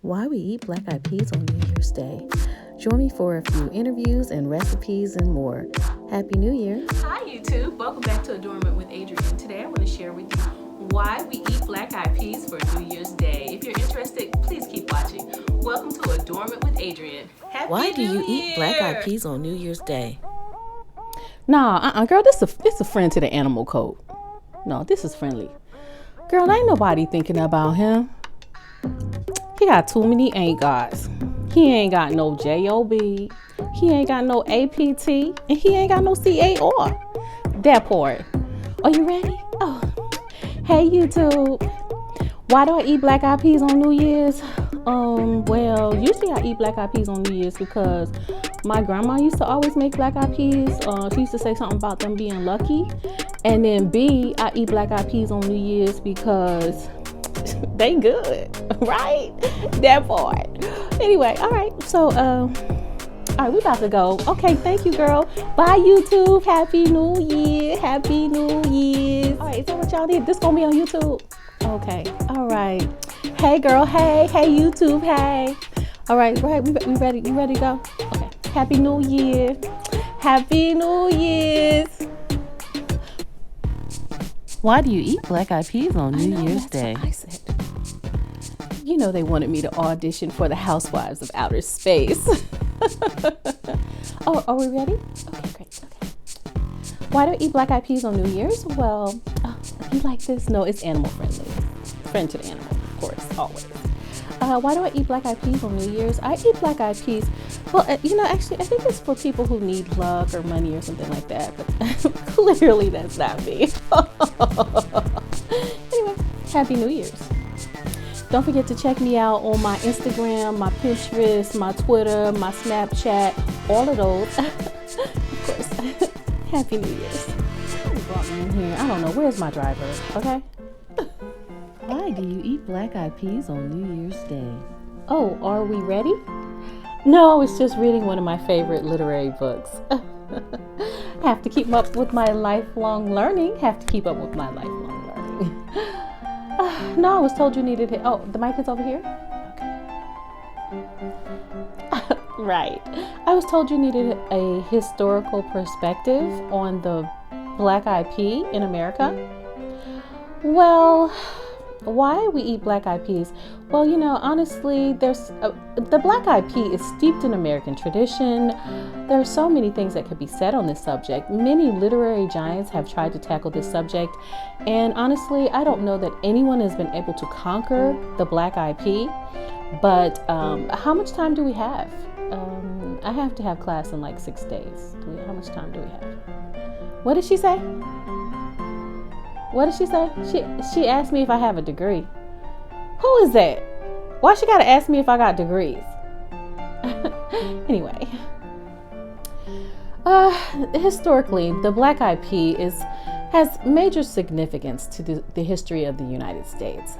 Why we eat black-eyed peas on New Year's Day. Join me for a few interviews and recipes and more. Happy New Year. Hi YouTube, welcome back to Adornment with Adrienne. Today I want to share with you why we eat black-eyed peas for New Year's Day. If you're interested, please keep watching. Welcome to Adornment with Adrienne. Happy Why do New you eat Year! black-eyed peas on New Year's Day? Nah, girl, this a friend to the animal code. No, this is friendly. Girl, ain't nobody thinking about him. He got too many ain't gots. He ain't got no J-O-B. He ain't got no A-P-T. And he ain't got no C-A-R. That part. Are you ready? Oh. Hey, YouTube. Why do I eat black-eyed peas on New Year's? Well, usually I eat black-eyed peas on New Year's because my grandma used to always make black-eyed peas. She used to say something about them being lucky. And then B, I eat black-eyed peas on New Year's because they good, right? That part. Anyway, all right. So, all right, we about to go. Okay, thank you, girl. Bye, YouTube. Happy New Year. Happy New Year's. All right, is that what y'all need? This gonna be on YouTube? Okay. All right. Hey, girl. Hey, YouTube. Hey. All right. We ready? You ready to go? Okay. Happy New Year. Happy New Year's. Why do you eat black-eyed peas on New Year's Day? I said. You know they wanted me to audition for the Housewives of Outer Space. Oh, are we ready? Okay, great. Okay. Why do I eat black-eyed peas on New Year's? Well, you like this? No, it's animal friendly. Friend to the animal, of course, always. Why do I eat black-eyed peas on New Year's? I eat black-eyed peas. Well, actually, I think it's for people who need luck or money or something like that. But clearly, that's not me. Anyway, Happy New Year's. Don't forget to check me out on my Instagram, my Pinterest, my Twitter, my Snapchat, all of those. Of course. Happy New Year's. Somebody brought me in here. I don't know. Where's my driver? Okay. Why do you eat black-eyed peas on New Year's Day? Oh, are we ready? No, I was just reading one of my favorite literary books. Have to keep up with my lifelong learning. No, I was told you needed it. Oh, the mic is over here? Okay. Right. I was told you needed a historical perspective on the black-eyed pea in America. Well, why we eat black-eyed peas? Well, honestly, the black-eyed pea is steeped in American tradition. There are so many things that could be said on this subject. Many literary giants have tried to tackle this subject. And honestly, I don't know that anyone has been able to conquer the black-eyed pea. But how much time do we have? I have to have class in like 6 days. How much time do we have? What did she say? What did she say? She asked me if I have a degree. Who is that? Why she gotta ask me if I got degrees? Anyway. Historically, the black-eyed pea has major significance to the history of the United States.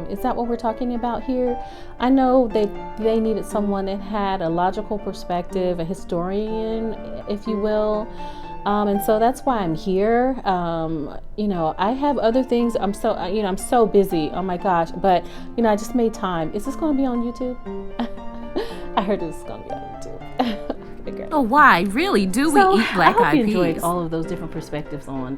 Is that what we're talking about here? I know they needed someone that had a logical perspective, a historian, if you will. And so that's why I'm here. I have other things. I'm so busy. Oh my gosh. But, I just made time. Is this going to be on YouTube? I heard this is going to be on YouTube. Okay, Oh, why really do we eat black-eyed peas? I hope you enjoyed all of those different perspectives on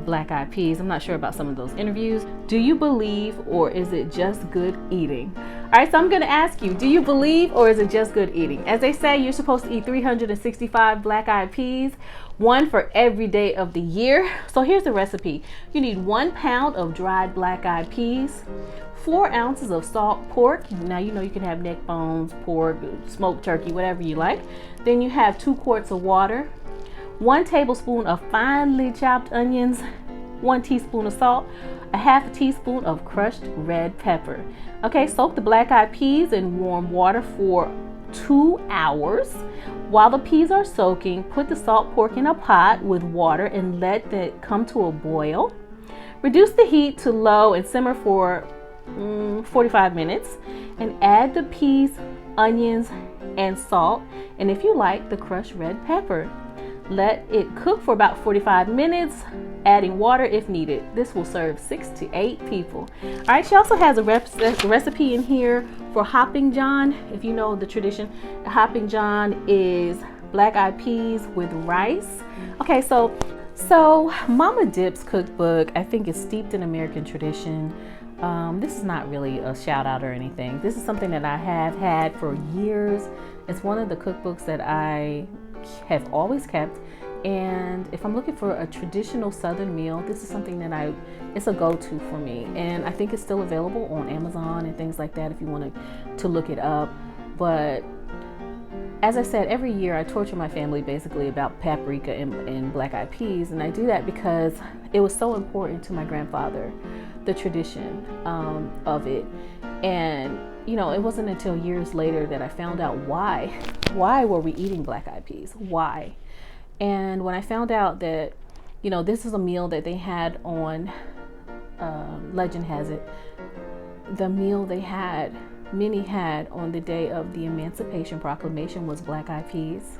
black-eyed peas. I'm not sure about some of those interviews. Do you believe, or is it just good eating? All right, so I'm going to ask you, do you believe, or is it just good eating? As they say, you're supposed to eat 365 black-eyed peas, one for every day of the year. So here's the recipe. You need 1 pound of dried black-eyed peas, 4 ounces of salt pork. Now, you can have neck bones, pork, smoked turkey, whatever you like. Then you have 2 quarts of water, 1 tablespoon of finely chopped onions, 1 teaspoon of salt, a half a teaspoon of crushed red pepper. Okay, soak the black-eyed peas in warm water for 2 hours. While the peas are soaking, put the salt pork in a pot with water and let it come to a boil. Reduce the heat to low and simmer for 45 minutes and add the peas, onions, and salt, and if you like, the crushed red pepper. Let it cook for about 45 minutes, adding water if needed. This will serve 6 to 8 people. All right, she also has a recipe in here for Hopping John. If you know the tradition, Hopping John is black-eyed peas with rice. Okay, so Mama Dip's cookbook, I think, is steeped in American tradition. This is not really a shout out or anything. This is something that I have had for years. It's one of the cookbooks that I have always kept. And if I'm looking for a traditional Southern meal, this is something that it's a go-to for me. And I think it's still available on Amazon and things like that if you want to look it up. But as I said, every year I torture my family basically about paprika and black-eyed peas. And I do that because it was so important to my grandfather, the tradition of it. And, you know, it wasn't until years later that I found out why were we eating black-eyed peas? Why? And when I found out that, you know, this is a meal that they had on, legend has it, the meal many had on the day of the Emancipation Proclamation was black-eyed peas.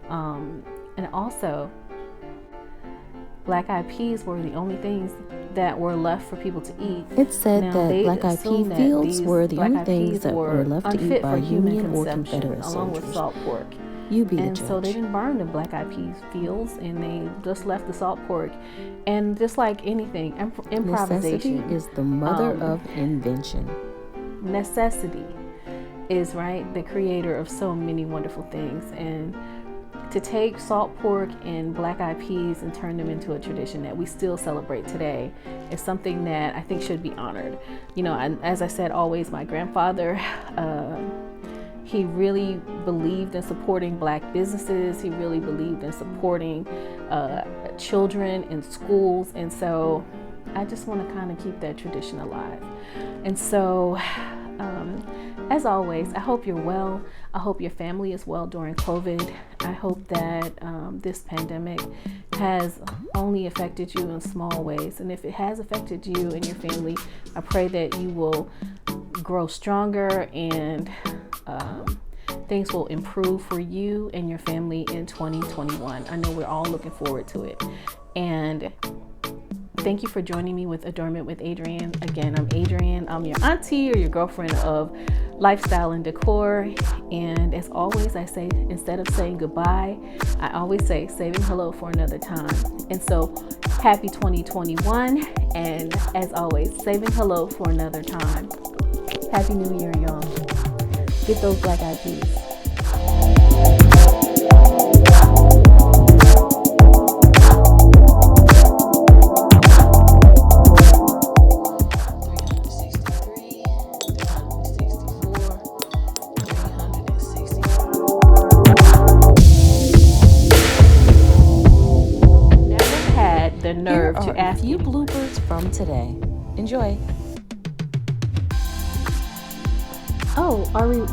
And also, black-eyed peas were the only things that were left for people to eat. It's said that black-eyed pea fields were the only things that were left to eat by Union or Confederate along with soldiers. salt pork. You be the And judge. so they didn't burn the black-eyed pea fields, and they just left the salt pork. And just like anything, improvisation Necessity is the mother of invention. Necessity is, right, the creator of so many wonderful things. And to take salt pork and black-eyed peas and turn them into a tradition that we still celebrate today is something that I think should be honored. You know, and as I said, always my grandfather, he really believed in supporting black businesses. He really believed in supporting children in schools. And so I just want to kind of keep that tradition alive. And so, as always, I hope you're well. I hope your family is well during COVID. I hope that this pandemic has only affected you in small ways. And if it has affected you and your family, I pray that you will grow stronger and things will improve for you and your family in 2021. I know we're all looking forward to it. And thank you for joining me with Adornment with Adrienne. Again, I'm Adrienne. I'm your auntie or your girlfriend of lifestyle and decor. And as always, I say, instead of saying goodbye, I always say saving hello for another time. And so happy 2021. And as always, saving hello for another time. Happy New Year, y'all. Get those black-eyed peas. The nerve Here to are ask a few you. bloopers from today. Enjoy. Oh, are we?